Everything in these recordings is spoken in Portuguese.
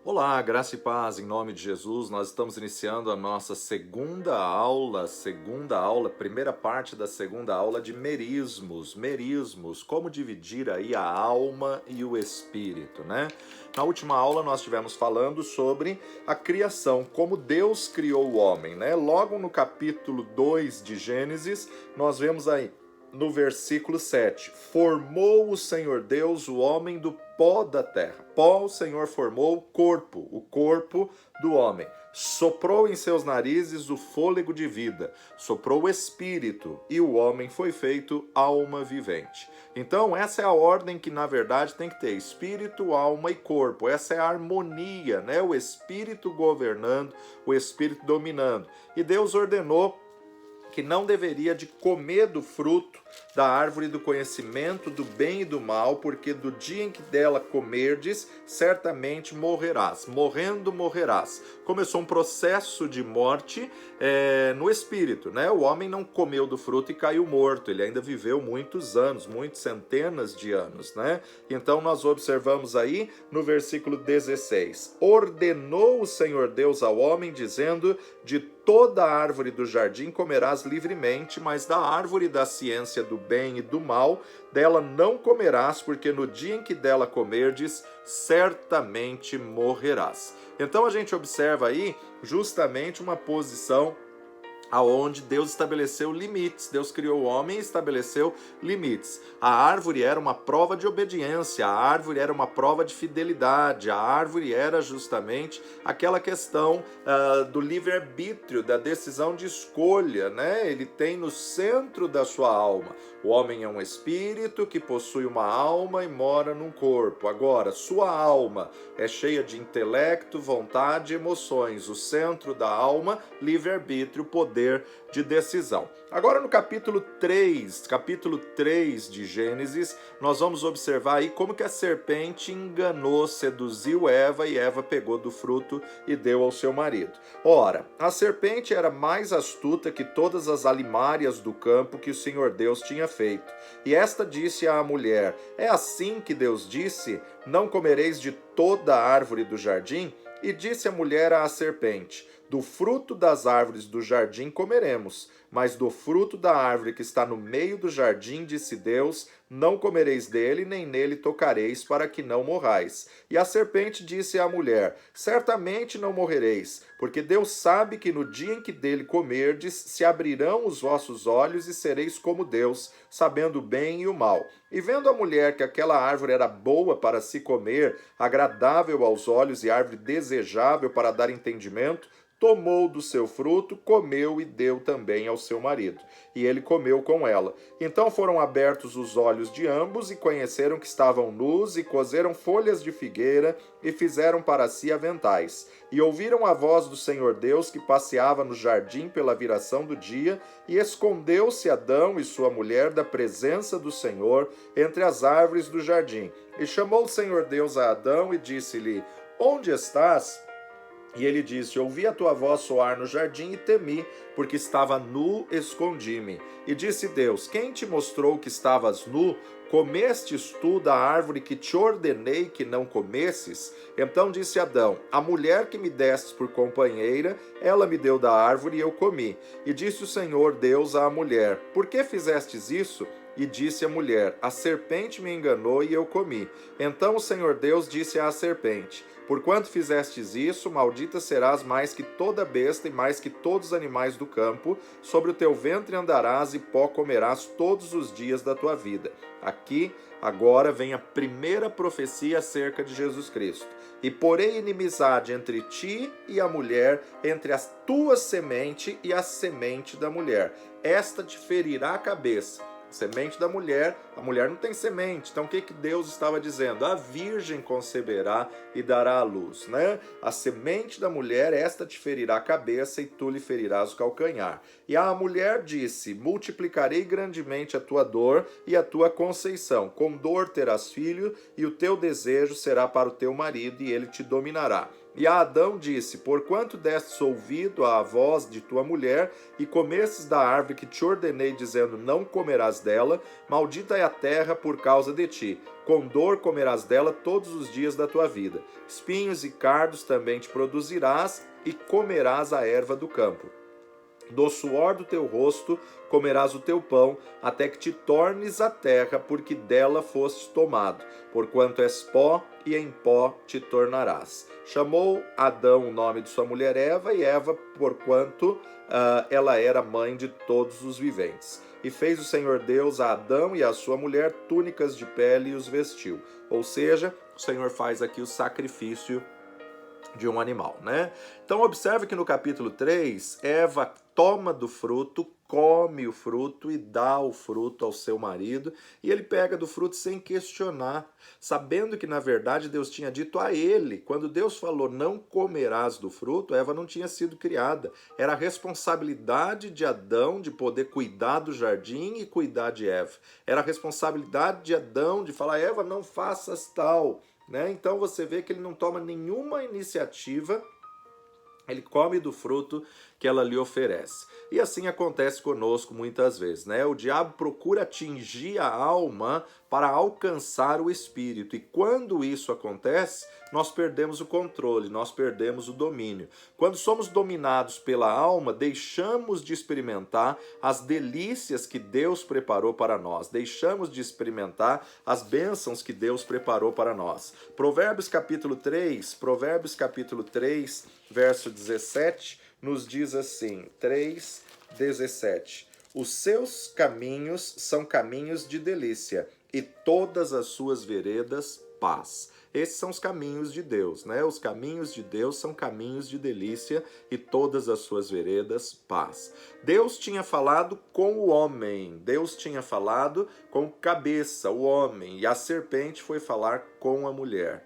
Olá, graça e paz, em nome de Jesus. Nós estamos iniciando a nossa segunda aula, primeira parte da segunda aula de merismos, como dividir aí a alma e o espírito, né? Na última aula nós estivemos falando sobre a criação, como Deus criou o homem, né? Logo no capítulo 2 de Gênesis, nós vemos aí no versículo 7, formou o Senhor Deus o homem do pó da terra. Pó o Senhor formou o corpo do homem. Soprou em seus narizes o fôlego de vida, soprou o espírito, e o homem foi feito alma vivente. Então, essa é a ordem que, na verdade, tem que ter: espírito, alma e corpo. Essa é a harmonia, né? O espírito governando, o espírito dominando. E Deus ordenou que não deveria de comer do fruto da árvore do conhecimento do bem e do mal, porque do dia em que dela comerdes, certamente morrerás. Morrendo, morrerás. Começou um processo de morte no espírito, né? O homem não comeu do fruto e caiu morto, ele ainda viveu muitos anos, muitas centenas de anos, né? Então nós observamos aí no versículo 16: ordenou o Senhor Deus ao homem, dizendo: de toda a árvore do jardim comerás livremente, mas da árvore da ciência do bem e do mal, dela não comerás, porque no dia em que dela comerdes, certamente morrerás. Então a gente observa aí justamente uma posição aonde Deus estabeleceu limites. Deus criou o homem e estabeleceu limites. A árvore era uma prova de obediência, a árvore era uma prova de fidelidade, a árvore era justamente aquela questão do livre-arbítrio, da decisão de escolha, né? Ele tem no centro da sua alma. O homem é um espírito que possui uma alma e mora num corpo. Agora, sua alma é cheia de intelecto, vontade e emoções. O centro da alma, livre-arbítrio, poder de decisão. Agora no capítulo 3 de Gênesis, nós vamos observar aí como que a serpente enganou, seduziu Eva, e Eva pegou do fruto e deu ao seu marido. Ora, a serpente era mais astuta que todas as alimárias do campo que o Senhor Deus tinha feito. E esta disse à mulher: é assim que Deus disse: não comereis de toda a árvore do jardim? E disse a mulher à serpente: do fruto das árvores do jardim comeremos, mas do fruto da árvore que está no meio do jardim, disse Deus: não comereis dele, nem nele tocareis, para que não morrais. E a serpente disse à mulher: certamente não morrereis, porque Deus sabe que no dia em que dele comerdes, se abrirão os vossos olhos e sereis como Deus, sabendo o bem e o mal. E vendo a mulher que aquela árvore era boa para se comer, agradável aos olhos e árvore desejável para dar entendimento, tomou do seu fruto, comeu e deu também ao seu marido. E ele comeu com ela. Então foram abertos os olhos de ambos e conheceram que estavam nus, e coseram folhas de figueira e fizeram para si aventais. E ouviram a voz do Senhor Deus que passeava no jardim pela viração do dia, e escondeu-se Adão e sua mulher da presença do Senhor entre as árvores do jardim. E chamou o Senhor Deus a Adão e disse-lhe: onde estás? E ele disse: ouvi a tua voz soar no jardim e temi, porque estava nu, escondi-me. E disse Deus: quem te mostrou que estavas nu? Comestes tu da árvore que te ordenei que não comesses? Então disse Adão: a mulher que me destes por companheira, ela me deu da árvore e eu comi. E disse o Senhor Deus à mulher: por que fizestes isso? E disse a mulher: a serpente me enganou e eu comi. Então o Senhor Deus disse à serpente: porquanto fizestes isso, maldita serás mais que toda besta e mais que todos os animais do campo. Sobre o teu ventre andarás e pó comerás todos os dias da tua vida. Aqui, agora, vem a primeira profecia acerca de Jesus Cristo. E porei inimizade entre ti e a mulher, entre a tua semente e a semente da mulher. Esta te ferirá a cabeça. Semente da mulher, a mulher não tem semente. Então o que Deus estava dizendo? A virgem conceberá e dará à luz, né? A semente da mulher, esta te ferirá a cabeça e tu lhe ferirás o calcanhar. E a mulher disse: multiplicarei grandemente a tua dor e a tua conceição. Com dor terás filho, e o teu desejo será para o teu marido, e ele te dominará. E a Adão disse: porquanto destes ouvido à voz de tua mulher, e comestes da árvore que te ordenei, dizendo: não comerás dela, maldita é a terra por causa de ti. Com dor comerás dela todos os dias da tua vida. Espinhos e cardos também te produzirás, e comerás a erva do campo. Do suor do teu rosto comerás o teu pão, até que te tornes a terra, porque dela fostes tomado. Porquanto és pó, e em pó te tornarás. Chamou Adão o nome de sua mulher Eva, e Eva, porquanto ela era mãe de todos os viventes. E fez o Senhor Deus a Adão e a sua mulher túnicas de pele e os vestiu. Ou seja, o Senhor faz aqui o sacrifício de um animal, né? Então observe que no capítulo 3, Eva toma do fruto, come o fruto e dá o fruto ao seu marido, e ele pega do fruto sem questionar, sabendo que na verdade Deus tinha dito a ele, quando Deus falou não comerás do fruto, Eva não tinha sido criada, era a responsabilidade de Adão de poder cuidar do jardim e cuidar de Eva, era a responsabilidade de Adão de falar: Eva, não faças tal, né? Então você vê que ele não toma nenhuma iniciativa, ele come do fruto que ela lhe oferece. E assim acontece conosco muitas vezes, né? O diabo procura atingir a alma para alcançar o espírito. E quando isso acontece, nós perdemos o controle, nós perdemos o domínio. Quando somos dominados pela alma, deixamos de experimentar as delícias que Deus preparou para nós. Deixamos de experimentar as bênçãos que Deus preparou para nós. Provérbios capítulo 3, verso 17, nos diz assim, 3:17: os seus caminhos são caminhos de delícia, e todas as suas veredas, paz. Esses são os caminhos de Deus, né? Os caminhos de Deus são caminhos de delícia, e todas as suas veredas, paz. Deus tinha falado com o homem, Deus tinha falado com cabeça, o homem, e a serpente foi falar com a mulher.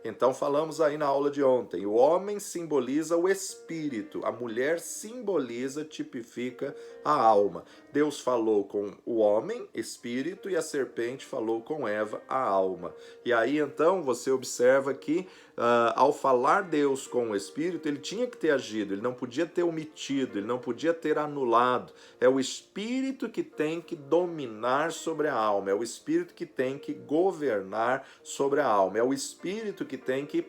Então falamos aí na aula de ontem, o homem simboliza o espírito, a mulher simboliza, tipifica a alma. Deus falou com o homem, espírito, e a serpente falou com Eva, a alma. E aí então você observa que ao falar Deus com o espírito, ele tinha que ter agido, ele não podia ter omitido, ele não podia ter anulado. É o espírito que tem que dominar sobre a alma, é o espírito que tem que governar sobre a alma, é o espírito que tem que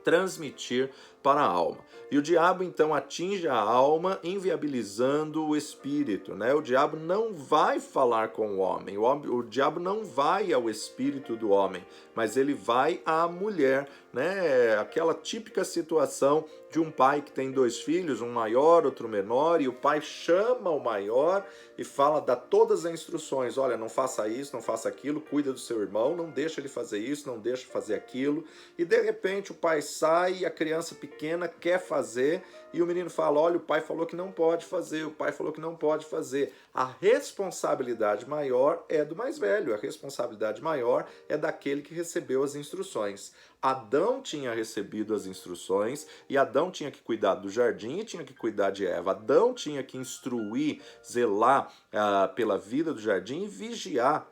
transmitir para a alma. E o diabo então atinge a alma, inviabilizando o espírito, né? O diabo não vai falar com o homem, o diabo não vai ao espírito do homem, mas ele vai à mulher, né? Aquela típica situação de um pai que tem dois filhos, um maior, outro menor, e o pai chama o maior e fala, dá todas as instruções: olha, não faça isso, não faça aquilo, cuida do seu irmão, não deixa ele fazer isso, não deixa fazer aquilo. E de repente o pai sai e a criança pequena quer fazer, e o menino fala: olha, o pai falou que não pode fazer, o pai falou que não pode fazer. A responsabilidade maior é do mais velho, a responsabilidade maior é daquele que recebeu as instruções. Adão tinha recebido as instruções, e Adão tinha que cuidar do jardim e tinha que cuidar de Eva. Adão tinha que instruir, zelar pela vida do jardim e vigiar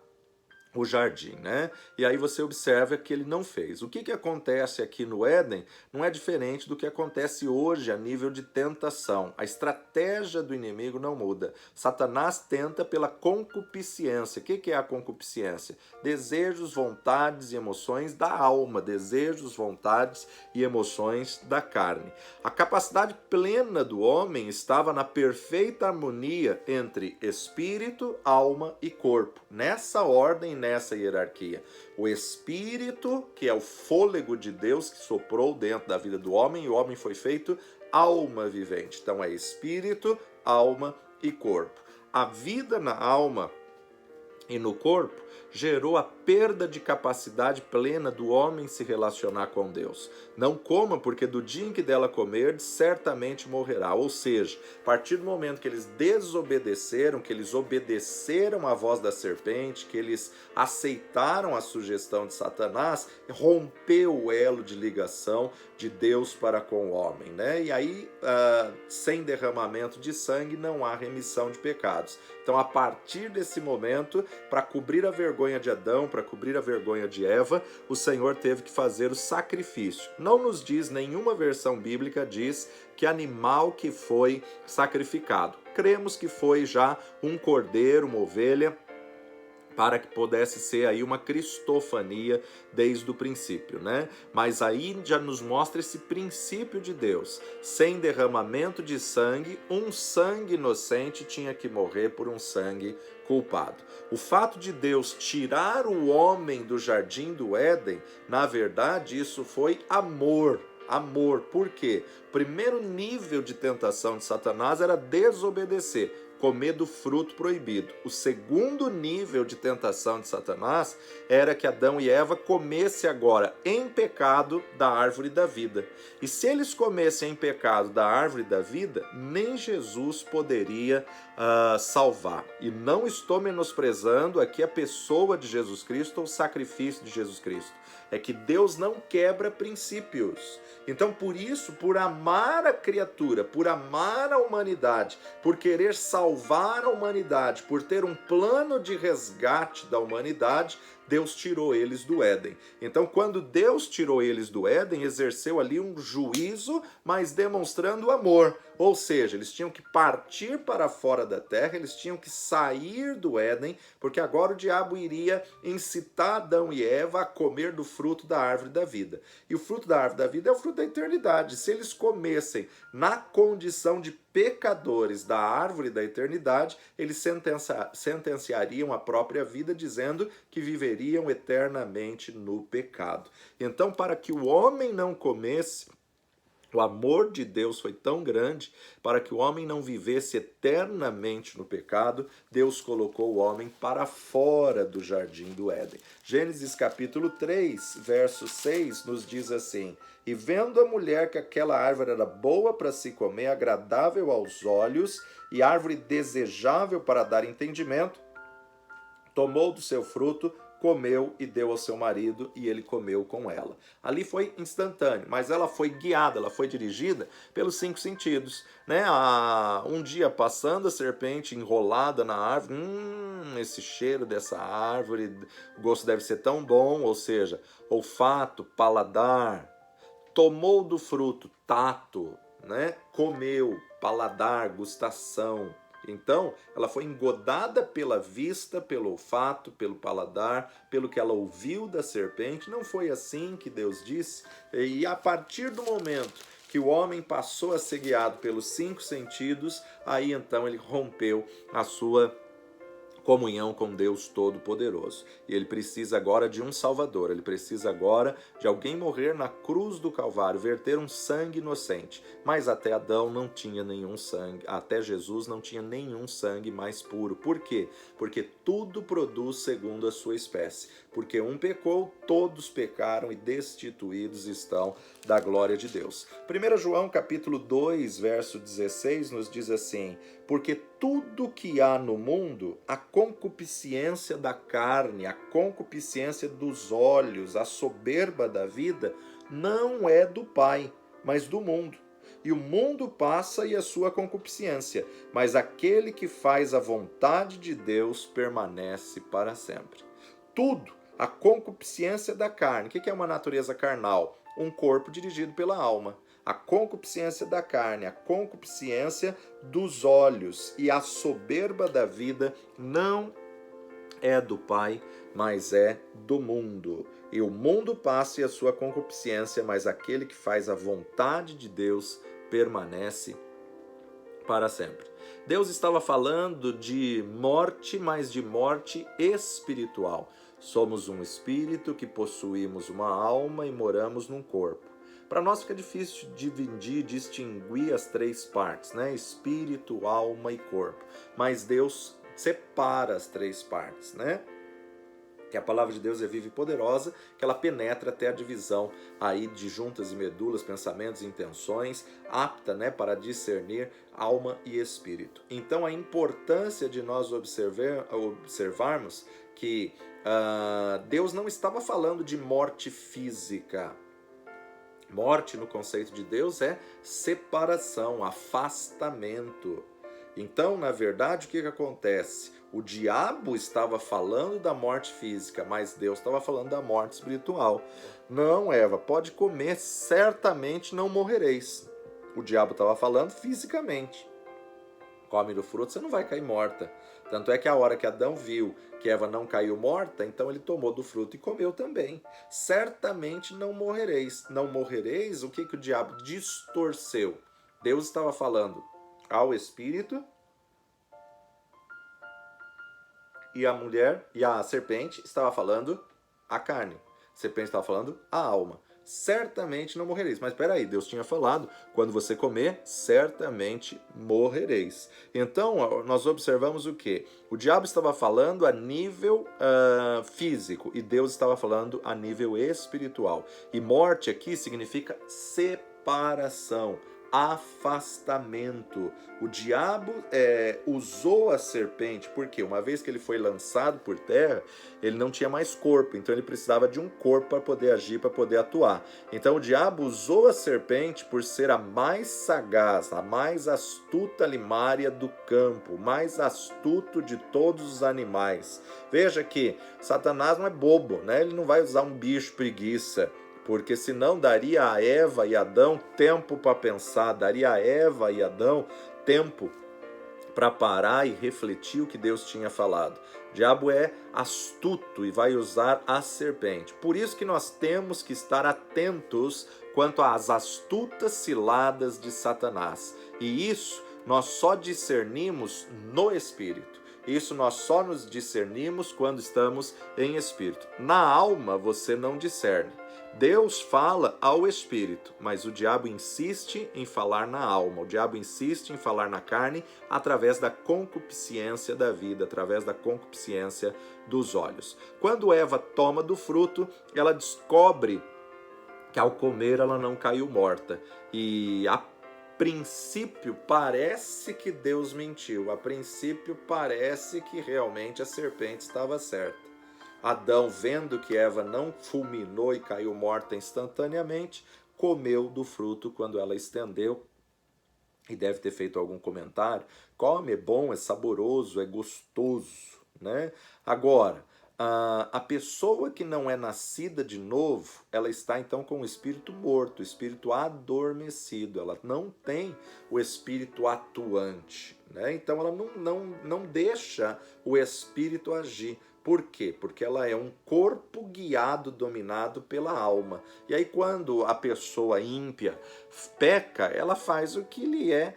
o jardim, né? E aí você observa que ele não fez. O que acontece aqui no Éden não é diferente do que acontece hoje a nível de tentação. A estratégia do inimigo não muda. Satanás tenta pela concupiscência. O que é a concupiscência? Desejos, vontades e emoções da alma. Desejos, vontades e emoções da carne. A capacidade plena do homem estava na perfeita harmonia entre espírito, alma e corpo. Nessa ordem, nessa hierarquia. O espírito, que é o fôlego de Deus que soprou dentro da vida do homem, e o homem foi feito alma vivente. Então é espírito, alma e corpo. A vida na alma e no corpo gerou a perda de capacidade plena do homem se relacionar com Deus. Não coma, porque do dia em que dela comer, certamente morrerá. Ou seja, a partir do momento que eles desobedeceram, que eles obedeceram à voz da serpente, que eles aceitaram a sugestão de Satanás, rompeu o elo de ligação de Deus para com o homem, né? E aí, sem derramamento de sangue, não há remissão de pecados. Então, a partir desse momento, para cobrir a vergonha de Adão, para cobrir a vergonha de Eva, o Senhor teve que fazer o sacrifício. Não nos diz, nenhuma versão bíblica diz que animal que foi sacrificado. Cremos que foi já um cordeiro, uma ovelha, para que pudesse ser aí uma cristofania desde o princípio, né? Mas aí já nos mostra esse princípio de Deus. Sem derramamento de sangue, um sangue inocente tinha que morrer por um sangue culpado. O fato de Deus tirar o homem do jardim do Éden, na verdade, isso foi amor. Amor, por quê? O primeiro nível de tentação de Satanás era desobedecer, comer do fruto proibido. O segundo nível de tentação de Satanás era que Adão e Eva comessem agora em pecado da árvore da vida. E se eles comessem em pecado da árvore da vida, nem Jesus poderia salvar. E não estou menosprezando aqui a pessoa de Jesus Cristo ou o sacrifício de Jesus Cristo. É que Deus não quebra princípios. Então, por isso, por amar a criatura, por amar a humanidade, por querer salvar a humanidade, por ter um plano de resgate da humanidade, Deus tirou eles do Éden. Então, quando Deus tirou eles do Éden, exerceu ali um juízo, mas demonstrando amor. Ou seja, eles tinham que partir para fora da terra, eles tinham que sair do Éden, porque agora o diabo iria incitar Adão e Eva a comer do fruto da árvore da vida. E o fruto da árvore da vida é o fruto da eternidade. Se eles comessem na condição de pecadores da árvore da eternidade, eles sentenciariam a própria vida, dizendo que viveriam eternamente no pecado. Então, para que o homem não comesse, o amor de Deus foi tão grande, para que o homem não vivesse eternamente no pecado, Deus colocou o homem para fora do jardim do Éden. Gênesis capítulo 3, verso 6, nos diz assim: e vendo a mulher que aquela árvore era boa para se comer, agradável aos olhos, e árvore desejável para dar entendimento, tomou do seu fruto, comeu e deu ao seu marido, e ele comeu com ela. Ali foi instantâneo, mas ela foi guiada, ela foi dirigida pelos 5 sentidos, né? Um dia passando, a serpente enrolada na árvore, esse cheiro dessa árvore, o gosto deve ser tão bom, ou seja, olfato, paladar. Tomou do fruto, tato, né? Comeu, paladar, gustação. Então, ela foi engodada pela vista, pelo olfato, pelo paladar, pelo que ela ouviu da serpente. Não foi assim que Deus disse? E a partir do momento que o homem passou a ser guiado pelos 5 sentidos, aí então ele rompeu a sua comunhão com Deus Todo-Poderoso. E ele precisa agora de um Salvador, ele precisa agora de alguém morrer na cruz do Calvário, verter um sangue inocente. Mas até Adão não tinha nenhum sangue, até Jesus não tinha nenhum sangue mais puro. Por quê? Porque tudo produz segundo a sua espécie. Porque um pecou, todos pecaram e destituídos estão da glória de Deus. 1 João capítulo 2, verso 16 nos diz assim: porque tudo que há no mundo, a concupiscência da carne, a concupiscência dos olhos, a soberba da vida, não é do Pai, mas do mundo. E o mundo passa e a sua concupiscência, mas aquele que faz a vontade de Deus permanece para sempre. Tudo, a concupiscência da carne. O que é uma natureza carnal? Um corpo dirigido pela alma. A concupiscência da carne, a concupiscência dos olhos e a soberba da vida não é do Pai, mas é do mundo. E o mundo passa e a sua concupiscência, mas aquele que faz a vontade de Deus permanece para sempre. Deus estava falando de morte, mas de morte espiritual. Somos um espírito que possuímos uma alma e moramos num corpo. Para nós fica difícil dividir, distinguir as 3 partes, né? Espírito, alma e corpo. Mas Deus separa as 3 partes, né? Que a palavra de Deus é viva e poderosa, que ela penetra até a divisão aí de juntas e medulas, pensamentos e intenções, apta, né, para discernir alma e espírito. Então a importância de nós observarmos que Deus não estava falando de morte física. Morte, no conceito de Deus, é separação, afastamento. Então, na verdade, o que acontece? O diabo estava falando da morte física, mas Deus estava falando da morte espiritual. Não, Eva, pode comer, certamente não morrereis. O diabo estava falando fisicamente. Come do fruto, você não vai cair morta. Tanto é que a hora que Adão viu que Eva não caiu morta, então ele tomou do fruto e comeu também. Certamente não morrereis. Não morrereis, o que o diabo distorceu? Deus estava falando ao espírito e a mulher e a serpente estava falando a carne. A serpente estava falando a alma. Certamente não morrereis. Mas espera aí, Deus tinha falado, quando você comer, certamente morrereis. Então, nós observamos o quê? O diabo estava falando a nível físico e Deus estava falando a nível espiritual. E morte aqui significa separação, afastamento. O diabo usou a serpente, porque uma vez que ele foi lançado por terra, ele não tinha mais corpo, então ele precisava de um corpo para poder agir, para poder atuar. Então o diabo usou a serpente por ser a mais sagaz, a mais astuta limária do campo, mais astuto de todos os animais. Veja que Satanás não é bobo, né? Ele não vai usar um bicho preguiça, porque senão daria a Eva e Adão tempo para pensar, daria a Eva e Adão tempo para parar e refletir o que Deus tinha falado. O diabo é astuto e vai usar a serpente. Por isso que nós temos que estar atentos quanto às astutas ciladas de Satanás. E isso nós só discernimos no Espírito. Isso nós só nos discernimos quando estamos em Espírito. Na alma você não discerne. Deus fala ao espírito, mas o diabo insiste em falar na alma, o diabo insiste em falar na carne através da concupiscência da vida, através da concupiscência dos olhos. Quando Eva toma do fruto, ela descobre que ao comer ela não caiu morta. E a princípio parece que Deus mentiu, a princípio parece que realmente a serpente estava certa. Adão, vendo que Eva não fulminou e caiu morta instantaneamente, comeu do fruto quando ela estendeu. E deve ter feito algum comentário. Come, é bom, é saboroso, é gostoso, né? Agora, a pessoa que não é nascida de novo, ela está então com o espírito morto, o espírito adormecido. Ela não tem o espírito atuante, né? Então ela não deixa o espírito agir. Por quê? Porque ela é um corpo guiado, dominado pela alma. E aí quando a pessoa ímpia peca, ela faz o que lhe é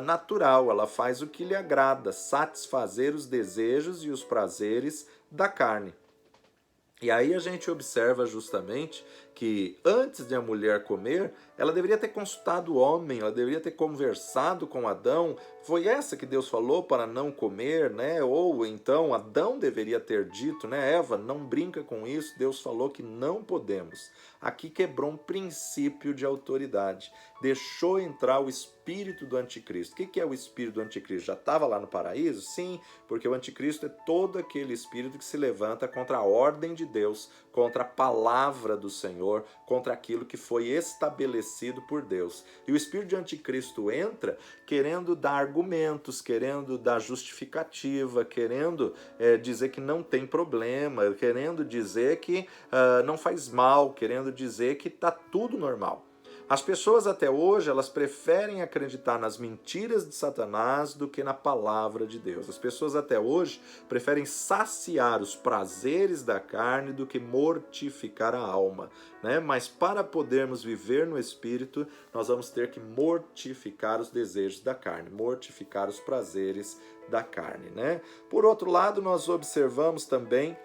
natural, ela faz o que lhe agrada, satisfazer os desejos e os prazeres da carne. E aí a gente observa justamente que antes de a mulher comer, ela deveria ter consultado o homem, ela deveria ter conversado com Adão. Foi essa que Deus falou para não comer, né? Ou então Adão deveria ter dito, né? Eva, não brinca com isso, Deus falou que não podemos. Aqui quebrou um princípio de autoridade, deixou entrar o espírito do anticristo. O que é o espírito do anticristo? Já estava lá no paraíso? Sim, porque o anticristo é todo aquele espírito que se levanta contra a ordem de Deus, contra a palavra do Senhor, contra aquilo que foi estabelecido por Deus. E o espírito de anticristo entra querendo dar argumentos, querendo dar justificativa, querendo dizer que não tem problema, querendo dizer que não faz mal, querendo dizer que está tudo normal. As pessoas até hoje, elas preferem acreditar nas mentiras de Satanás do que na palavra de Deus. As pessoas até hoje preferem saciar os prazeres da carne do que mortificar a alma, né? Mas para podermos viver no Espírito, nós vamos ter que mortificar os desejos da carne, mortificar os prazeres da carne, né? Por outro lado, nós observamos também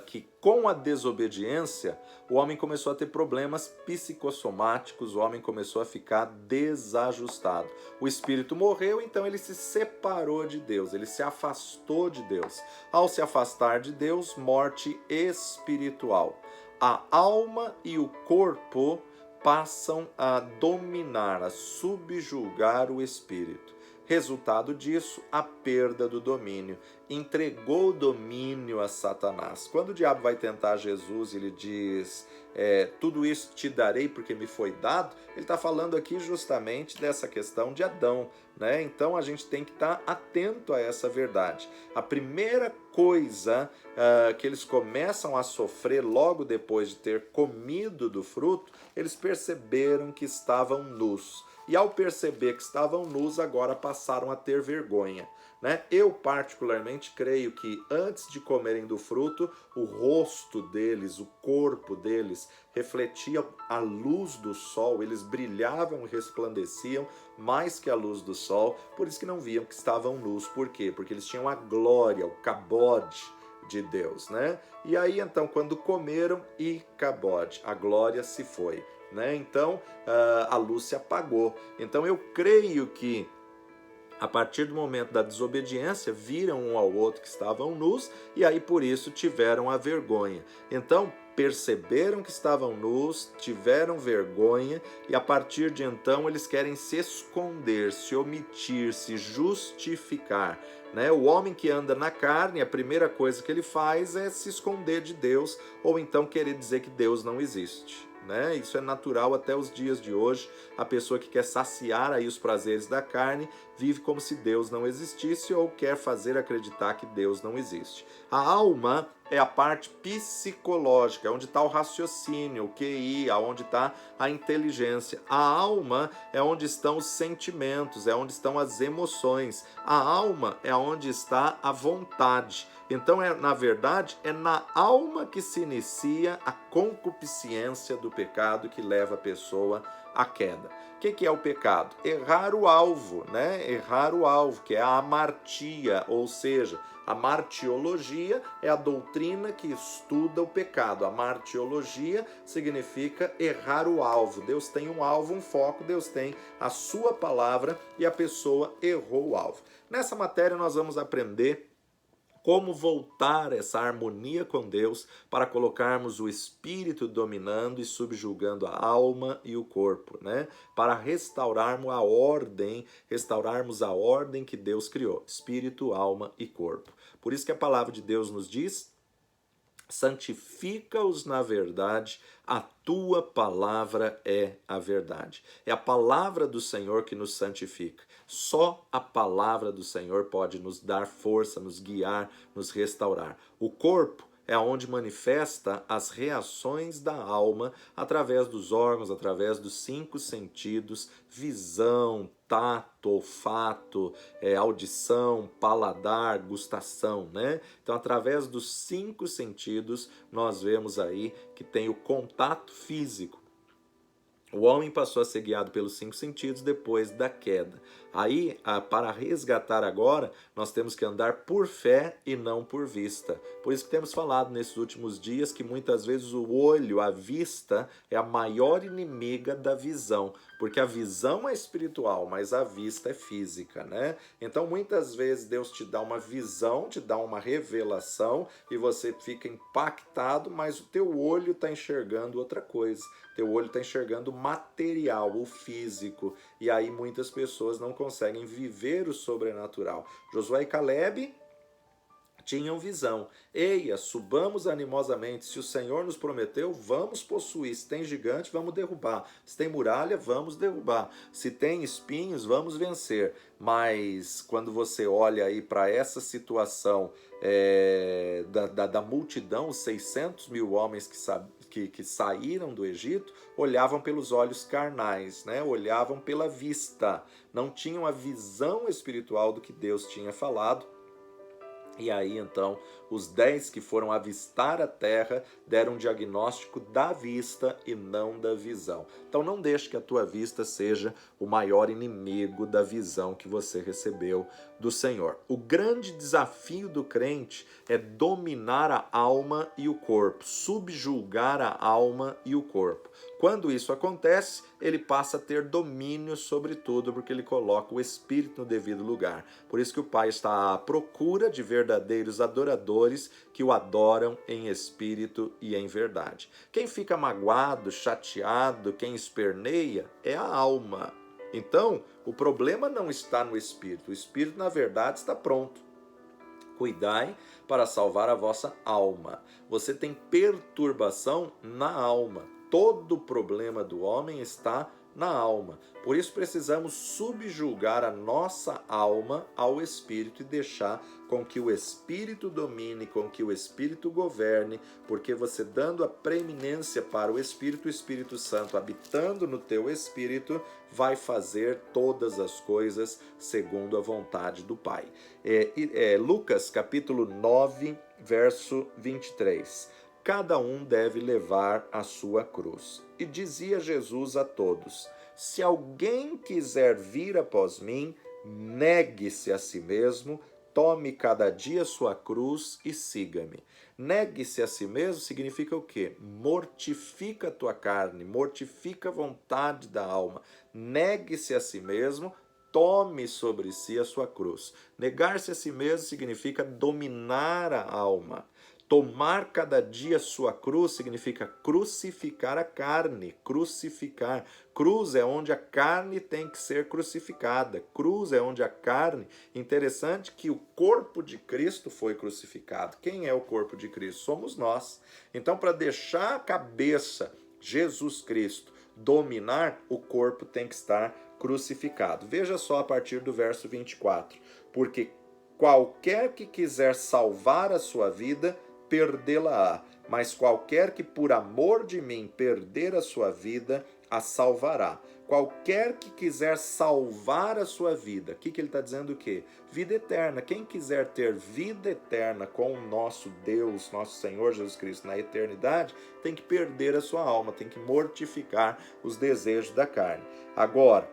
que com a desobediência o homem começou a ter problemas psicossomáticos, o homem começou a ficar desajustado. O espírito morreu, então ele se separou de Deus, ele se afastou de Deus. Ao se afastar de Deus, morte espiritual. A alma e o corpo passam a dominar, a subjugar o espírito. Resultado disso, a perda do domínio. Entregou o domínio a Satanás. Quando o diabo vai tentar Jesus e ele diz, tudo isso te darei porque me foi dado, ele está falando aqui justamente dessa questão de Adão, né? Então a gente tem que estar atento a essa verdade. A primeira coisa que eles começam a sofrer logo depois de ter comido do fruto, eles perceberam que estavam nus. E ao perceber que estavam nus, agora passaram a ter vergonha, né? Eu particularmente creio que antes de comerem do fruto, o rosto deles, o corpo deles refletia a luz do sol, eles brilhavam e resplandeciam mais que a luz do sol, por isso que não viam que estavam nus. Por quê? Porque eles tinham a glória, o cabode de Deus, né? E aí então quando comeram, e cabode, a glória se foi, né? Então a luz se apagou. Então eu creio que a partir do momento da desobediência, viram um ao outro que estavam nus e aí por isso tiveram a vergonha. Então perceberam que estavam nus, tiveram vergonha e a partir de então eles querem se esconder, se omitir, se justificar, né? O homem que anda na carne, a primeira coisa que ele faz é se esconder de Deus ou então querer dizer que Deus não existe, né? Isso é natural até os dias de hoje. A pessoa que quer saciar aí os prazeres da carne vive como se Deus não existisse ou quer fazer acreditar que Deus não existe. A alma é a parte psicológica, é onde está o raciocínio, o QI, aonde está a inteligência. A alma é onde estão os sentimentos, é onde estão as emoções. A alma é onde está a vontade. Então, na verdade, é na alma que se inicia a concupiscência do pecado que leva a pessoa à queda. O que é o pecado? Errar o alvo, né? Errar o alvo, que é a amartia, ou seja, a martiologia é a doutrina que estuda o pecado. A martiologia significa errar o alvo. Deus tem um alvo, um foco, Deus tem a sua palavra e a pessoa errou o alvo. Nessa matéria nós vamos aprender como voltar essa harmonia com Deus para colocarmos o espírito dominando e subjugando a alma e o corpo, né? Para restaurarmos a ordem que Deus criou, espírito, alma e corpo. Por isso que a palavra de Deus nos diz: santifica-os na verdade, a tua palavra é a verdade. É a palavra do Senhor que nos santifica. Só a palavra do Senhor pode nos dar força, nos guiar, nos restaurar. O corpo é onde manifesta as reações da alma através dos órgãos, através dos 5 sentidos: visão, tato, olfato, audição, paladar, gustação, né? Então, através dos 5 sentidos, nós vemos aí que tem o contato físico. O homem passou a ser guiado pelos 5 sentidos depois da queda. Aí, para resgatar agora, nós temos que andar por fé e não por vista. Por isso que temos falado nesses últimos dias que muitas vezes o olho, a vista, é a maior inimiga da visão. Porque a visão é espiritual, mas a vista é física, né? Então, muitas vezes Deus te dá uma visão, te dá uma revelação e você fica impactado, mas o teu olho está enxergando outra coisa. Teu olho está enxergando o material, o físico. E aí muitas pessoas não conseguem viver o sobrenatural. Josué e Caleb tinham visão. Eia, subamos animosamente. Se o Senhor nos prometeu, vamos possuir. Se tem gigante, vamos derrubar. Se tem muralha, vamos derrubar. Se tem espinhos, vamos vencer. Mas quando você olha aí para essa situação da multidão, os 600 mil homens que saíram do Egito, olhavam pelos olhos carnais, né? Olhavam pela vista. Não tinham a visão espiritual do que Deus tinha falado. E aí, então, os 10 que foram avistar a terra deram um diagnóstico da vista e não da visão. Então, não deixe que a tua vista seja o maior inimigo da visão que você recebeu do Senhor. O grande desafio do crente é dominar a alma e o corpo, subjugar a alma e o corpo. Quando isso acontece, ele passa a ter domínio sobre tudo, porque ele coloca o espírito no devido lugar. Por isso que o Pai está à procura de verdadeiros adoradores que o adoram em espírito e em verdade. Quem fica magoado, chateado, quem esperneia é a alma. Então, o problema não está no espírito. O espírito, na verdade, está pronto. Cuidai para salvar a vossa alma. Você tem perturbação na alma. Todo o problema do homem está na alma. Por isso precisamos subjugar a nossa alma ao Espírito e deixar com que o Espírito domine, com que o Espírito governe, porque você dando a preeminência para o Espírito Santo habitando no teu espírito, vai fazer todas as coisas segundo a vontade do Pai. Lucas capítulo 9, verso 23. Cada um deve levar a sua cruz. E dizia Jesus a todos: se alguém quiser vir após mim, negue-se a si mesmo, tome cada dia sua cruz e siga-me. Negue-se a si mesmo significa o quê? Mortifica a tua carne, mortifica a vontade da alma. Negue-se a si mesmo, tome sobre si a sua cruz. Negar-se a si mesmo significa dominar a alma. Tomar cada dia sua cruz significa crucificar a carne, crucificar. Cruz é onde a carne tem que ser crucificada. Cruz é onde a carne... Interessante que o corpo de Cristo foi crucificado. Quem é o corpo de Cristo? Somos nós. Então, para deixar a cabeça, Jesus Cristo, dominar, o corpo tem que estar crucificado. Veja só a partir do verso 24. Porque qualquer que quiser salvar a sua vida, perdê-la-á, mas qualquer que por amor de mim perder a sua vida, a salvará. Qualquer que quiser salvar a sua vida, o que ele está dizendo o quê? Vida eterna. Quem quiser ter vida eterna com o nosso Deus, nosso Senhor Jesus Cristo na eternidade, tem que perder a sua alma, tem que mortificar os desejos da carne. Agora,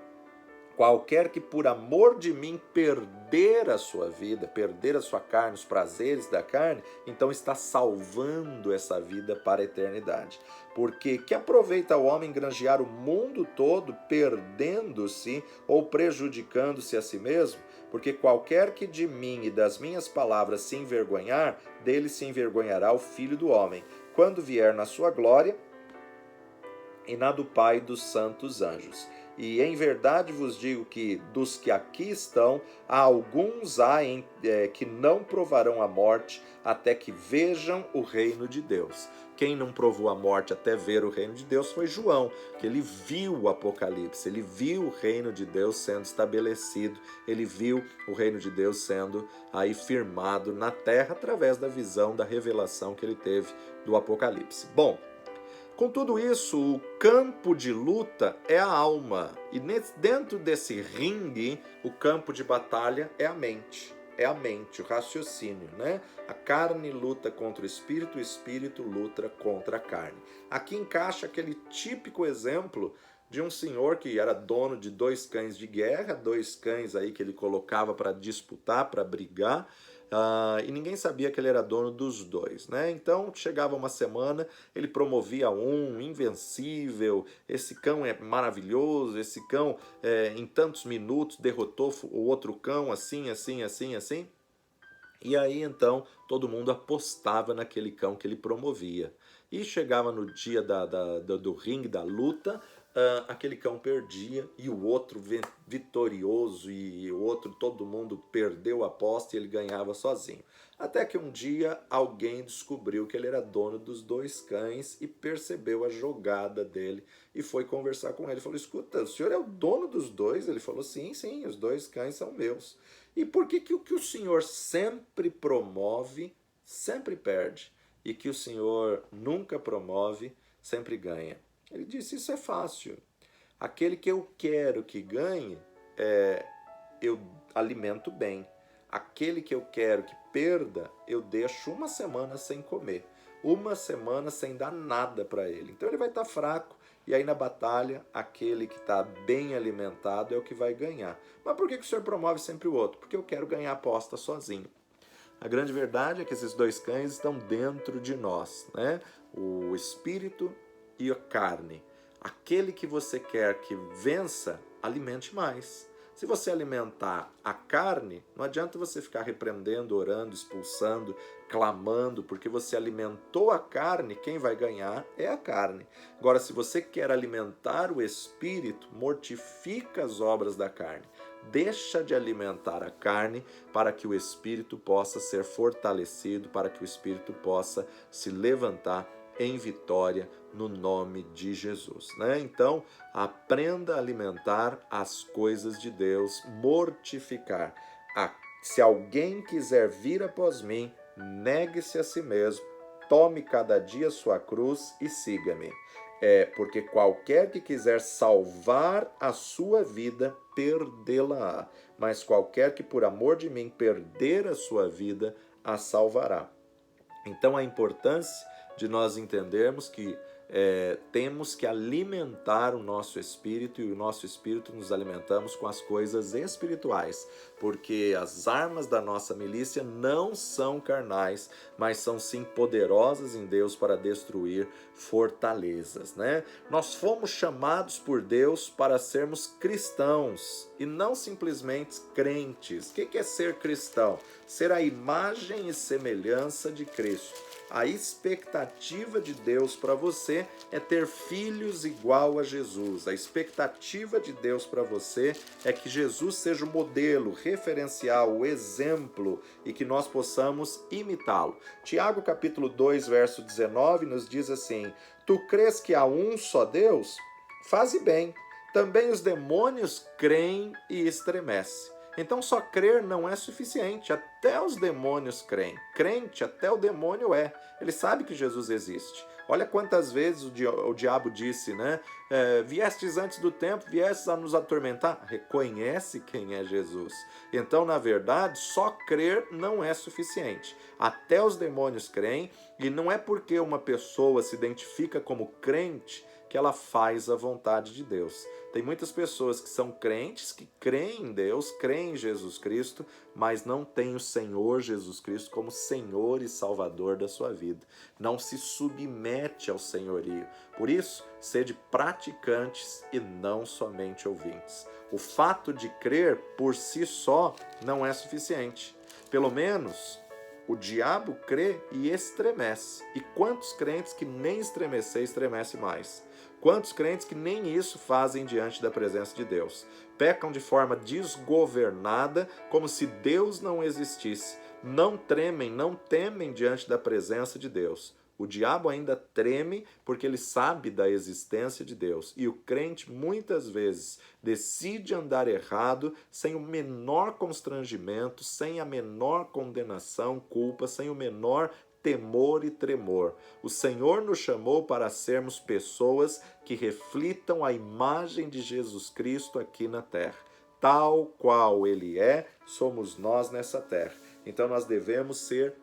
qualquer que por amor de mim perder a sua vida, perder a sua carne, os prazeres da carne, então está salvando essa vida para a eternidade. Porque que aproveita o homem granjear o mundo todo, perdendo-se ou prejudicando-se a si mesmo? Porque qualquer que de mim e das minhas palavras se envergonhar, dele se envergonhará o Filho do Homem, quando vier na sua glória e na do Pai e dos santos anjos. E em verdade vos digo que dos que aqui estão, há alguns que não provarão a morte até que vejam o reino de Deus. Quem não provou a morte até ver o reino de Deus foi João, que ele viu o Apocalipse, ele viu o reino de Deus sendo estabelecido, ele viu o reino de Deus sendo aí firmado na terra através da visão, da revelação que ele teve do Apocalipse. Bom, com tudo isso, o campo de luta é a alma. E dentro desse ringue, o campo de batalha é a mente. É a mente, o raciocínio, né? A carne luta contra o espírito luta contra a carne. Aqui encaixa aquele típico exemplo de um senhor que era dono de 2 cães de guerra, 2 cães aí que ele colocava para disputar, para brigar, e ninguém sabia que ele era dono dos 2, né? Então chegava uma semana, ele promovia um invencível, esse cão é maravilhoso, esse cão em tantos minutos derrotou o outro cão, assim. E aí então todo mundo apostava naquele cão que ele promovia. E chegava no dia do ringue, da luta, aquele cão perdia e o outro vitorioso e o outro, todo mundo perdeu a aposta e ele ganhava sozinho. Até que um dia alguém descobriu que ele era dono dos 2 cães e percebeu a jogada dele e foi conversar com ele. Falou: escuta, o senhor é o dono dos 2? Ele falou: sim, os 2 cães são meus. E por que o que o senhor sempre promove, sempre perde? E que o senhor nunca promove, sempre ganha? Ele disse: isso é fácil. Aquele que eu quero que ganhe, eu alimento bem. Aquele que eu quero que perda, eu deixo 1 semana sem comer. 1 semana sem dar nada para ele. Então ele vai estar fraco. E aí na batalha, aquele que está bem alimentado é o que vai ganhar. Mas por que o senhor promove sempre o outro? Porque eu quero ganhar a aposta sozinho. A grande verdade é que esses 2 cães estão dentro de nós, né? O espírito e a carne. Aquele que você quer que vença, alimente mais. Se você alimentar a carne, não adianta você ficar repreendendo, orando, expulsando, clamando, porque você alimentou a carne, quem vai ganhar é a carne. Agora, se você quer alimentar o espírito, mortifica as obras da carne. Deixa de alimentar a carne para que o espírito possa ser fortalecido, para que o espírito possa se levantar em vitória no nome de Jesus, né? Então, aprenda a alimentar as coisas de Deus, mortificar. Se alguém quiser vir após mim, negue-se a si mesmo, tome cada dia sua cruz e siga-me. Porque qualquer que quiser salvar a sua vida, perdê-la-á. Mas qualquer que por amor de mim perder a sua vida, a salvará. Então a importância de nós entendermos que temos que alimentar o nosso espírito, e o nosso espírito nos alimentamos com as coisas espirituais, porque as armas da nossa milícia não são carnais, mas são sim poderosas em Deus para destruir fortalezas, né? Nós fomos chamados por Deus para sermos cristãos e não simplesmente crentes. O que é ser cristão? Ser a imagem e semelhança de Cristo. A expectativa de Deus para você é ter filhos igual a Jesus. A expectativa de Deus para você é que Jesus seja o modelo, referencial, o exemplo, e que nós possamos imitá-lo. Tiago capítulo 2, verso 19 nos diz assim: tu crês que há um só Deus? Faze bem. Também os demônios creem e estremecem. Então só crer não é suficiente, até os demônios creem. Crente, até o demônio é. Ele sabe que Jesus existe. Olha quantas vezes o diabo disse, né? Viestes antes do tempo, viestes a nos atormentar. Reconhece quem é Jesus. Então, na verdade, só crer não é suficiente. Até os demônios creem, e não é porque uma pessoa se identifica como crente que ela faz a vontade de Deus. Tem muitas pessoas que são crentes, que creem em Deus, creem em Jesus Cristo, mas não têm o Senhor Jesus Cristo como Senhor e Salvador da sua vida. Não se submete ao senhorio. Por isso, sede praticantes e não somente ouvintes. O fato de crer por si só não é suficiente. Pelo menos o diabo crê e estremece. E quantos crentes que nem estremecer, estremece mais? Quantos crentes que nem isso fazem diante da presença de Deus? Pecam de forma desgovernada, como se Deus não existisse. Não tremem, não temem diante da presença de Deus. O diabo ainda treme porque ele sabe da existência de Deus. E o crente muitas vezes decide andar errado sem o menor constrangimento, sem a menor condenação, culpa, sem o menor temor e tremor. O Senhor nos chamou para sermos pessoas que reflitam a imagem de Jesus Cristo aqui na terra. Tal qual Ele é, somos nós nessa terra. Então nós devemos ser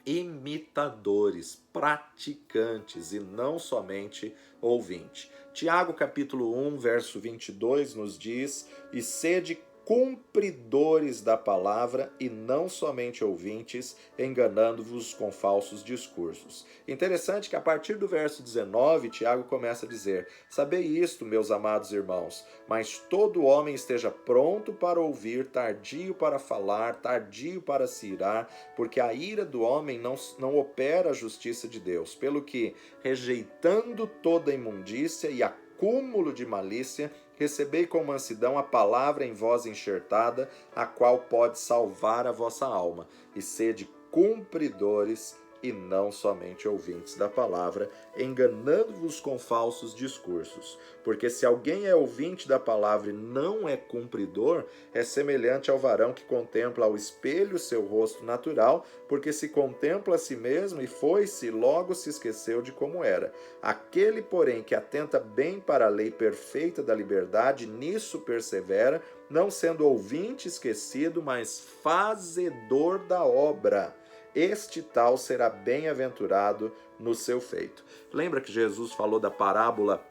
imitadores, praticantes e não somente ouvintes. Tiago capítulo 1, verso 22 nos diz: e sede cumpridores da palavra e não somente ouvintes, enganando-vos com falsos discursos. Interessante que a partir do verso 19, Tiago começa a dizer: sabei isto, meus amados irmãos, mas todo homem esteja pronto para ouvir, tardio para falar, tardio para se irar, porque a ira do homem não opera a justiça de Deus, pelo que, rejeitando toda imundícia e acúmulo de malícia, recebei com mansidão a palavra em vós enxertada, a qual pode salvar a vossa alma, e sede cumpridores e não somente ouvintes da palavra, enganando-vos com falsos discursos. Porque se alguém é ouvinte da palavra e não é cumpridor, é semelhante ao varão que contempla ao espelho seu rosto natural, porque se contempla a si mesmo e foi-se, logo se esqueceu de como era. Aquele, porém, que atenta bem para a lei perfeita da liberdade, nisso persevera, não sendo ouvinte esquecido, mas fazedor da obra. Este tal será bem-aventurado no seu feito. Lembra que Jesus falou da parábola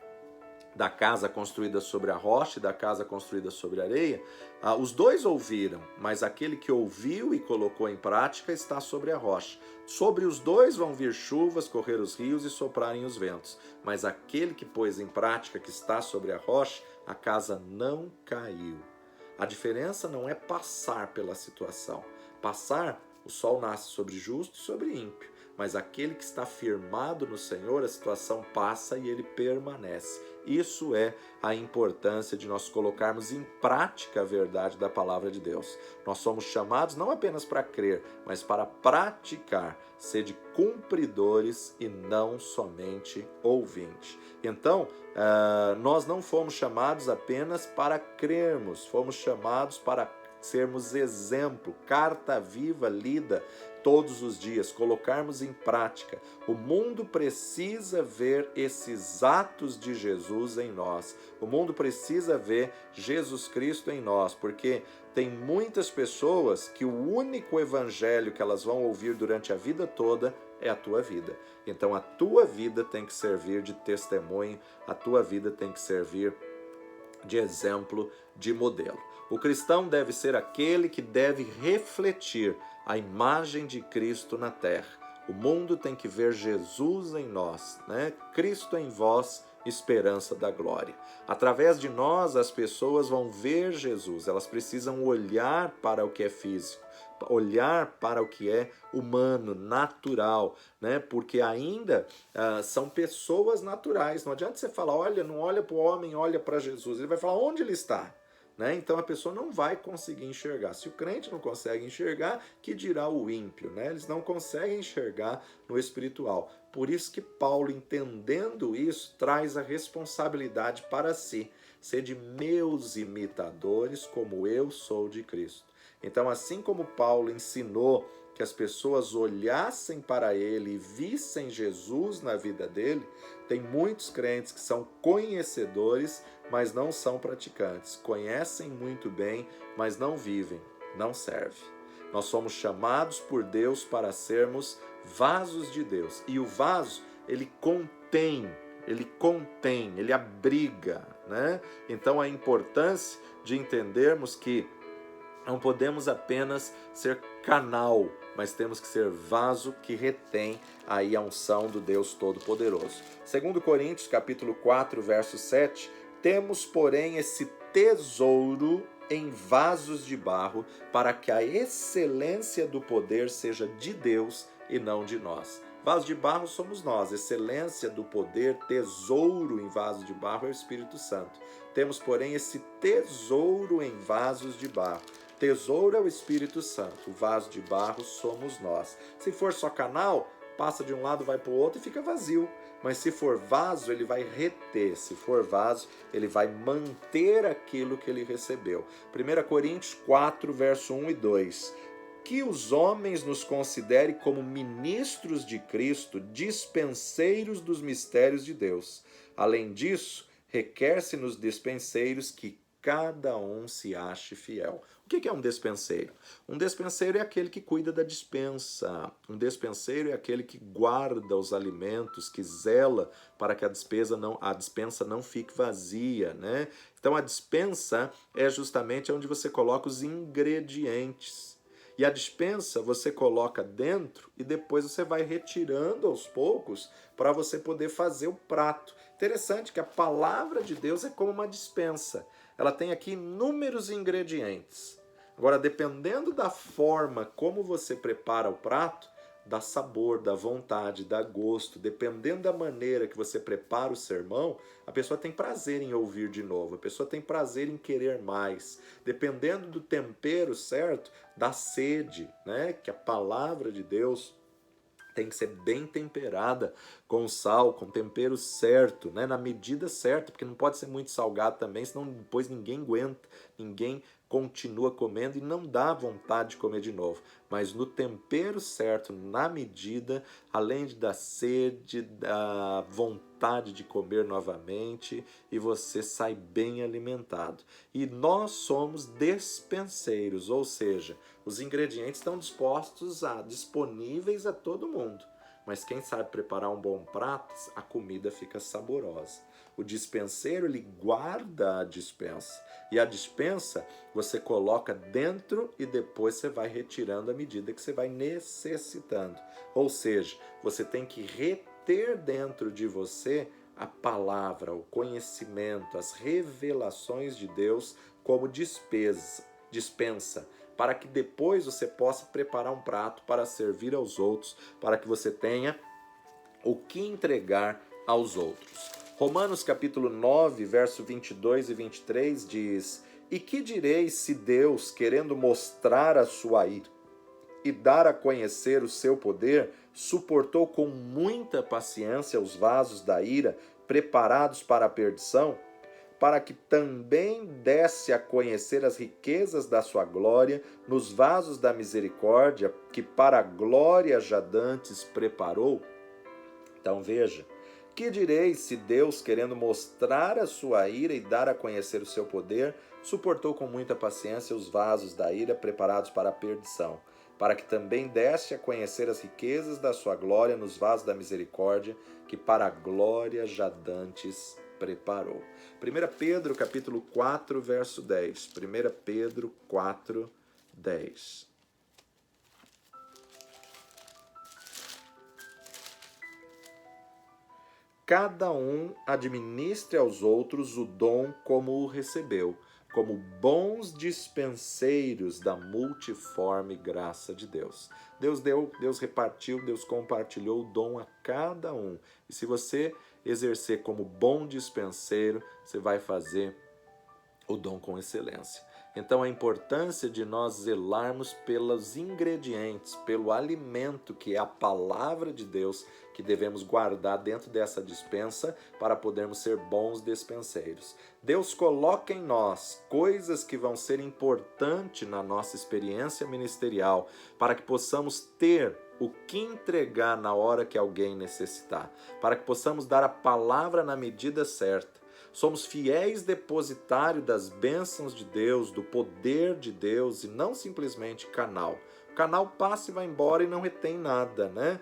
da casa construída sobre a rocha e da casa construída sobre a areia? Os dois ouviram, mas aquele que ouviu e colocou em prática está sobre a rocha. Sobre os dois vão vir chuvas, correr os rios e soprarem os ventos. Mas aquele que pôs em prática, que está sobre a rocha, a casa não caiu. A diferença não é passar pela situação. Passar, o sol nasce sobre justo e sobre ímpio. Mas aquele que está firmado no Senhor, a situação passa e ele permanece. Isso é a importância de nós colocarmos em prática a verdade da palavra de Deus. Nós somos chamados não apenas para crer, mas para praticar, ser de cumpridores e não somente ouvintes. Então, nós não fomos chamados apenas para crermos, fomos chamados para sermos exemplo, carta viva lida todos os dias, colocarmos em prática. O mundo precisa ver esses atos de Jesus em nós. O mundo precisa ver Jesus Cristo em nós, porque tem muitas pessoas que o único evangelho que elas vão ouvir durante a vida toda é a tua vida. Então a tua vida tem que servir de testemunho, a tua vida tem que servir de exemplo, de modelo. O cristão deve ser aquele que deve refletir a imagem de Cristo na terra. O mundo tem que ver Jesus em nós, né? Cristo em vós, esperança da glória. Através de nós, as pessoas vão ver Jesus, elas precisam olhar para o que é físico, olhar para o que é humano, natural, né? Porque ainda são pessoas naturais. Não adianta você falar, olha, não olha para o homem, olha para Jesus. Ele vai falar onde ele está. Né? Então a pessoa não vai conseguir enxergar. Se o crente não consegue enxergar, que dirá o ímpio? Né? Eles não conseguem enxergar no espiritual. Por isso que Paulo, entendendo isso, traz a responsabilidade para si. Ser de meus imitadores, como eu sou de Cristo. Então, assim como Paulo ensinou que as pessoas olhassem para ele e vissem Jesus na vida dele, tem muitos crentes que são conhecedores, mas não são praticantes. Conhecem muito bem, mas não vivem, não servem. Nós somos chamados por Deus para sermos vasos de Deus. E o vaso, ele contém, ele abriga, né? Então a importância de entendermos que não podemos apenas ser canal, mas temos que ser vaso que retém aí a unção do Deus Todo-Poderoso. 2 Coríntios, capítulo 4, verso 7, temos, porém, esse tesouro em vasos de barro, para que a excelência do poder seja de Deus e não de nós. Vaso de barro somos nós, excelência do poder, tesouro em vaso de barro é o Espírito Santo. Temos, porém, esse tesouro em vasos de barro. Tesouro é o Espírito Santo, o vaso de barro somos nós. Se for só canal, passa de um lado, vai para o outro e fica vazio. Mas se for vaso, ele vai reter. Se for vaso, ele vai manter aquilo que ele recebeu. 1 Coríntios 4, verso 1 e 2. Que os homens nos considerem como ministros de Cristo, dispenseiros dos mistérios de Deus. Além disso, requer-se nos dispenseiros que cada um se ache fiel. O que é um despenseiro? Um despenseiro é aquele que cuida da despensa. Um despenseiro é aquele que guarda os alimentos, que zela para que a despensa não fique vazia, né? Então a despensa é justamente onde você coloca os ingredientes. E a despensa você coloca dentro e depois você vai retirando aos poucos para você poder fazer o prato. Interessante que a palavra de Deus é como uma despensa. Ela tem aqui inúmeros ingredientes. Agora, dependendo da forma como você prepara o prato, dá sabor, dá vontade, dá gosto. Dependendo da maneira que você prepara o sermão, a pessoa tem prazer em ouvir de novo, a pessoa tem prazer em querer mais. Dependendo do tempero certo, dá sede, né? Que a palavra de Deus tem que ser bem temperada com sal, com tempero certo, né? Na medida certa, porque não pode ser muito salgado também, senão depois ninguém aguenta, ninguém continua comendo e não dá vontade de comer de novo. Mas no tempero certo, na medida, além de dar sede, da vontade de comer novamente, e você sai bem alimentado. E nós somos despenseiros, ou seja, os ingredientes estão disponíveis a todo mundo. Mas quem sabe preparar um bom prato, a comida fica saborosa. O dispenseiro, ele guarda a dispensa. E a dispensa você coloca dentro e depois você vai retirando à medida que você vai necessitando. Ou seja, você tem que reter dentro de você a palavra, o conhecimento, as revelações de Deus como dispensa, para que depois você possa preparar um prato para servir aos outros, para que você tenha o que entregar aos outros. Romanos capítulo 9, verso 22 e 23 diz: E que direis se Deus, querendo mostrar a sua ira e dar a conhecer o seu poder, suportou com muita paciência os vasos da ira, preparados para a perdição, para que também desse a conhecer as riquezas da sua glória nos vasos da misericórdia, que para a glória já dantes preparou? Então veja, que direis se Deus, querendo mostrar a sua ira e dar a conhecer o seu poder, suportou com muita paciência os vasos da ira preparados para a perdição, para que também desse a conhecer as riquezas da sua glória nos vasos da misericórdia, que para a glória já dantes preparou. 1 Pedro capítulo 4, verso 10. 1 Pedro 4, 10. Cada um administre aos outros o dom como o recebeu, como bons dispenseiros da multiforme graça de Deus. Deus deu, Deus repartiu, Deus compartilhou o dom a cada um. E se você exercer como bom dispenseiro, você vai fazer o dom com excelência. Então a importância de nós zelarmos pelos ingredientes, pelo alimento que é a palavra de Deus, que devemos guardar dentro dessa dispensa para podermos ser bons dispenseiros. Deus coloca em nós coisas que vão ser importantes na nossa experiência ministerial, para que possamos ter o que entregar na hora que alguém necessitar, para que possamos dar a palavra na medida certa. Somos fiéis depositários das bênçãos de Deus, do poder de Deus e não simplesmente canal. O canal passa e vai embora e não retém nada, né?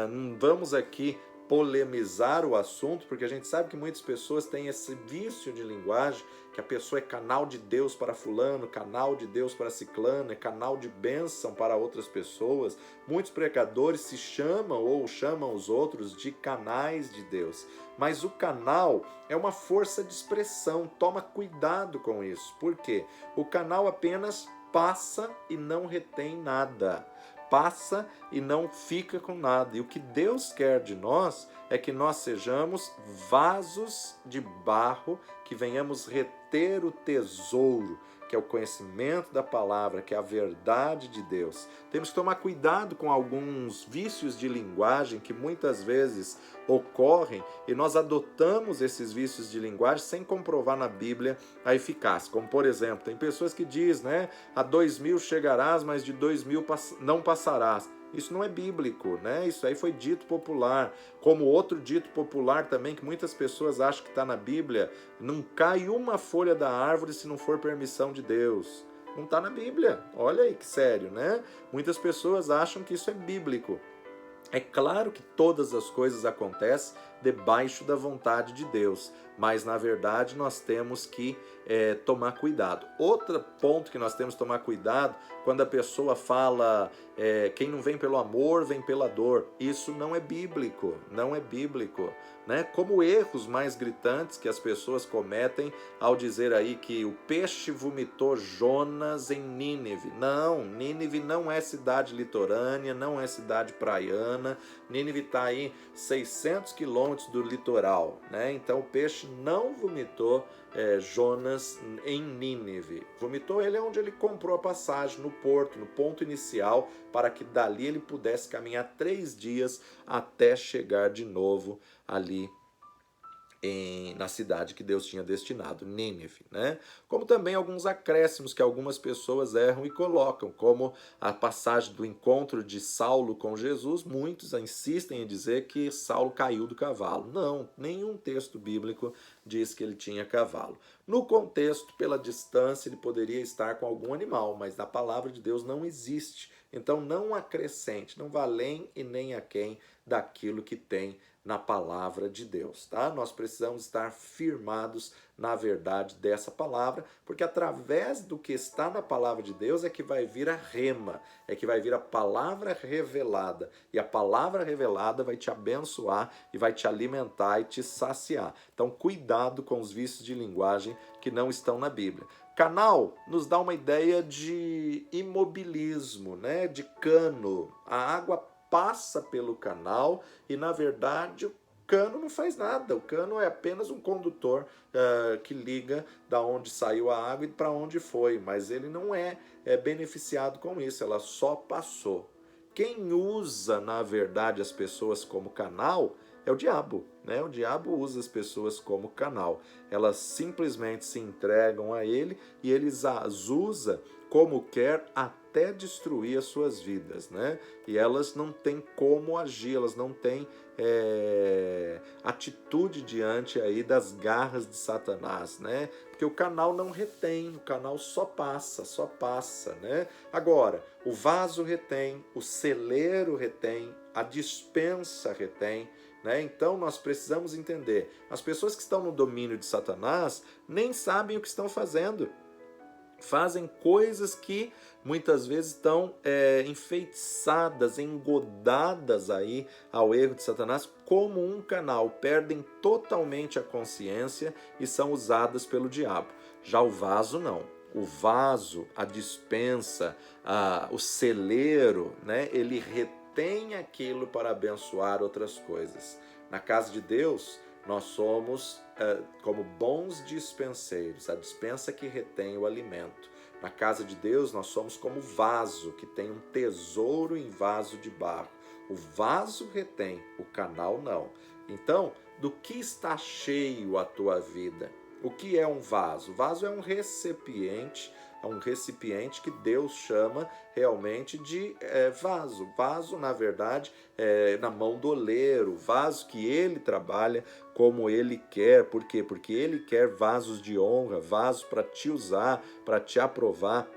Não vamos aqui polemizar o assunto, porque a gente sabe que muitas pessoas têm esse vício de linguagem, que a pessoa é canal de Deus para fulano, canal de Deus para ciclano, é canal de bênção para outras pessoas. Muitos pregadores se chamam ou chamam os outros de canais de Deus. Mas o canal é uma força de expressão, toma cuidado com isso. Por quê? O canal apenas passa e não retém nada. Passa e não fica com nada. E o que Deus quer de nós é que nós sejamos vasos de barro, que venhamos reter o tesouro, que é o conhecimento da palavra, que é a verdade de Deus. Temos que tomar cuidado com alguns vícios de linguagem que muitas vezes ocorrem e nós adotamos esses vícios de linguagem sem comprovar na Bíblia a eficácia. Como, por exemplo, tem pessoas que dizem, né? A 2000 chegarás, mas de 2000 não passarás. Isso não é bíblico, né? Isso aí foi dito popular. Como outro dito popular também, que muitas pessoas acham que está na Bíblia, não cai uma folha da árvore se não for permissão de Deus. Não está na Bíblia. Olha aí que sério, né? Muitas pessoas acham que isso é bíblico. É claro que todas as coisas acontecem debaixo da vontade de Deus, mas na verdade nós temos que tomar cuidado. Outro ponto que nós temos que tomar cuidado, quando a pessoa fala quem não vem pelo amor, vem pela dor. Isso não é bíblico, não é bíblico. Né? Como erros mais gritantes que as pessoas cometem ao dizer aí que o peixe vomitou Jonas em Nínive. Não, Nínive não é cidade litorânea, não é cidade praiana. Nínive está aí 600 quilômetros do litoral, né? Então o peixe não vomitou Jonas em Nínive. Vomitou ele onde ele comprou a passagem, no porto, no ponto inicial, para que dali ele pudesse caminhar 3 dias até chegar de novo ali na cidade que Deus tinha destinado, Nínive, né? Como também alguns acréscimos que algumas pessoas erram e colocam, como a passagem do encontro de Saulo com Jesus. Muitos insistem em dizer que Saulo caiu do cavalo. Não, nenhum texto bíblico diz que ele tinha cavalo. No contexto, pela distância, ele poderia estar com algum animal, mas na palavra de Deus não existe Então não acrescente, não vá além e nem aquém daquilo que tem na palavra de Deus, tá? Nós precisamos estar firmados na verdade dessa palavra, porque através do que está na palavra de Deus é que vai vir a rema, é que vai vir a palavra revelada, e a palavra revelada vai te abençoar e vai te alimentar e te saciar. Então cuidado com os vícios de linguagem que não estão na Bíblia. Canal nos dá uma ideia de imobilismo, né? De cano. A água passa pelo canal e, na verdade, o cano não faz nada. O cano é apenas um condutor que liga da onde saiu a água e para onde foi, mas ele não é beneficiado com isso, ela só passou. Quem usa, na verdade, as pessoas como canal é o diabo, né? O diabo usa as pessoas como canal. Elas simplesmente se entregam a ele e ele as usa como quer até destruir as suas vidas, né? E elas não têm como agir, elas não têm atitude diante aí das garras de Satanás, né? Porque o canal não retém, o canal só passa, né? Agora, o vaso retém, o celeiro retém, a despensa retém, né? Então nós precisamos entender, as pessoas que estão no domínio de Satanás nem sabem o que estão fazendo. Fazem coisas que muitas vezes estão enfeitiçadas, engodadas aí ao erro de Satanás como um canal, perdem totalmente a consciência e são usadas pelo diabo. Já o vaso não. O vaso, a despensa, o celeiro, né, ele retém aquilo para abençoar outras coisas. Na casa de Deus, nós somos como bons dispenseiros, a despensa que retém o alimento. Na casa de Deus, nós somos como vaso que tem um tesouro em vaso de barro. O vaso retém, o canal não. Então, do que está cheio a tua vida? O que é um vaso? O vaso é um recipiente que Deus chama realmente de vaso. Vaso, na verdade, na mão do oleiro, vaso que ele trabalha como ele quer. Por quê? Porque ele quer vasos de honra, vasos para te usar, para te aprovar.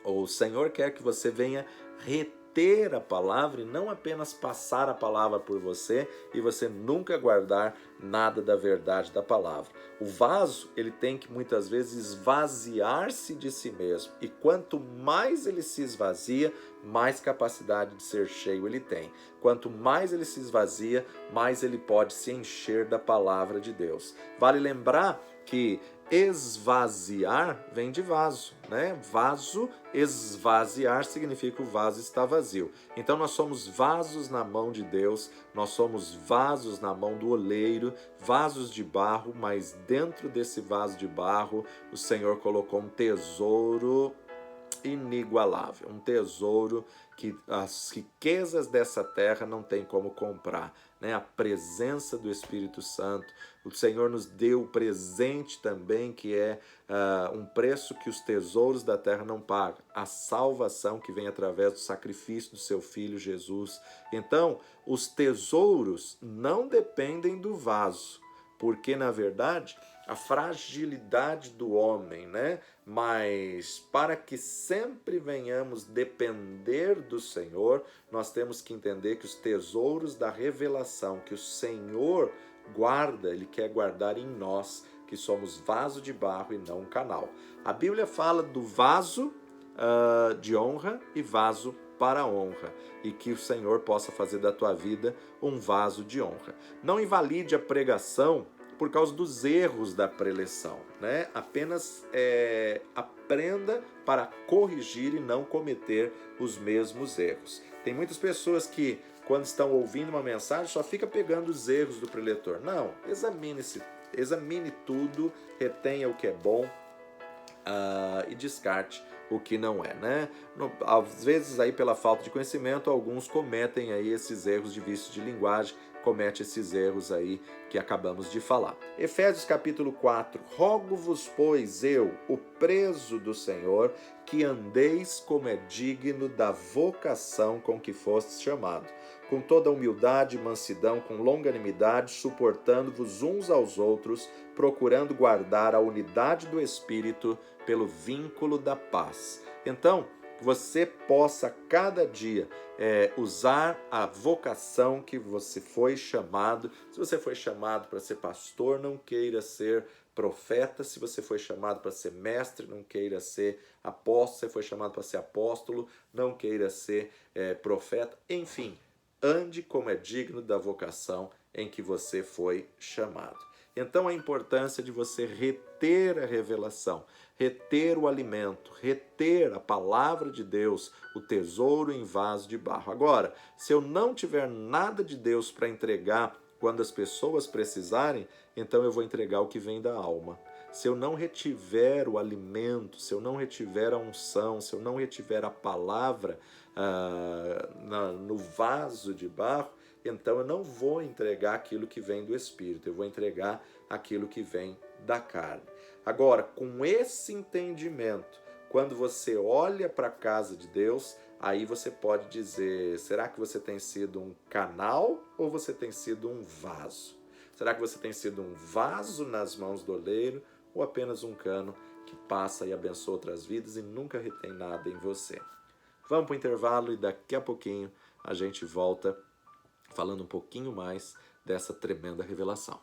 O Senhor quer que você venha reter a palavra e não apenas passar a palavra por você e você nunca guardar nada da verdade da palavra. O vaso, ele tem que muitas vezes esvaziar-se de si mesmo, e quanto mais ele se esvazia, mais capacidade de ser cheio ele tem. Quanto mais ele se esvazia, mais ele pode se encher da palavra de Deus. Vale lembrar que esvaziar vem de vaso, né? Vaso, esvaziar significa que o vaso está vazio. Então nós somos vasos na mão de Deus, nós somos vasos na mão do oleiro, vasos de barro, mas dentro desse vaso de barro o Senhor colocou um tesouro inigualável, um tesouro que as riquezas dessa terra não tem como comprar, né? A presença do Espírito Santo. O Senhor nos deu o presente também, que é um preço que os tesouros da terra não pagam, a salvação que vem através do sacrifício do seu Filho Jesus. Então, os tesouros não dependem do vaso, porque, na verdade, a fragilidade do homem, né? Mas para que sempre venhamos depender do Senhor, nós temos que entender que os tesouros da revelação que o Senhor guarda, Ele quer guardar em nós, que somos vaso de barro e não um canal. A Bíblia fala do vaso de honra e vaso para a honra, e que o Senhor possa fazer da tua vida um vaso de honra. Não invalide a pregação por causa dos erros da preleção, né? Apenas aprenda para corrigir e não cometer os mesmos erros. Tem muitas pessoas que, quando estão ouvindo uma mensagem, só fica pegando os erros do preletor. Não, examine tudo, retenha o que é bom e descarte o que não é, né? Às vezes aí pela falta de conhecimento, alguns cometem aí esses erros de vício de linguagem, comete esses erros aí que acabamos de falar. Efésios capítulo 4, rogo-vos, pois eu, o preso do Senhor, que andeis como é digno da vocação com que fostes chamado, com toda humildade e mansidão, com longanimidade, suportando-vos uns aos outros, procurando guardar a unidade do Espírito pelo vínculo da paz. Então, você possa cada dia usar a vocação que você foi chamado. Se você foi chamado para ser pastor, não queira ser profeta. Se você foi chamado para ser mestre, não queira ser apóstolo. Se você foi chamado para ser apóstolo, não queira ser profeta. Enfim, ande como é digno da vocação em que você foi chamado. Então, a importância de você reter a revelação, reter o alimento, reter a palavra de Deus, o tesouro em vaso de barro. Agora, se eu não tiver nada de Deus para entregar quando as pessoas precisarem, então eu vou entregar o que vem da alma. Se eu não retiver o alimento, se eu não retiver a unção, se eu não retiver a palavra no vaso de barro, então eu não vou entregar aquilo que vem do Espírito, eu vou entregar aquilo que vem da carne. Agora, com esse entendimento, quando você olha para a casa de Deus, aí você pode dizer, será que você tem sido um canal ou você tem sido um vaso? Será que você tem sido um vaso nas mãos do oleiro ou apenas um cano que passa e abençoa outras vidas e nunca retém nada em você? Vamos para o intervalo e daqui a pouquinho a gente volta falando um pouquinho mais dessa tremenda revelação.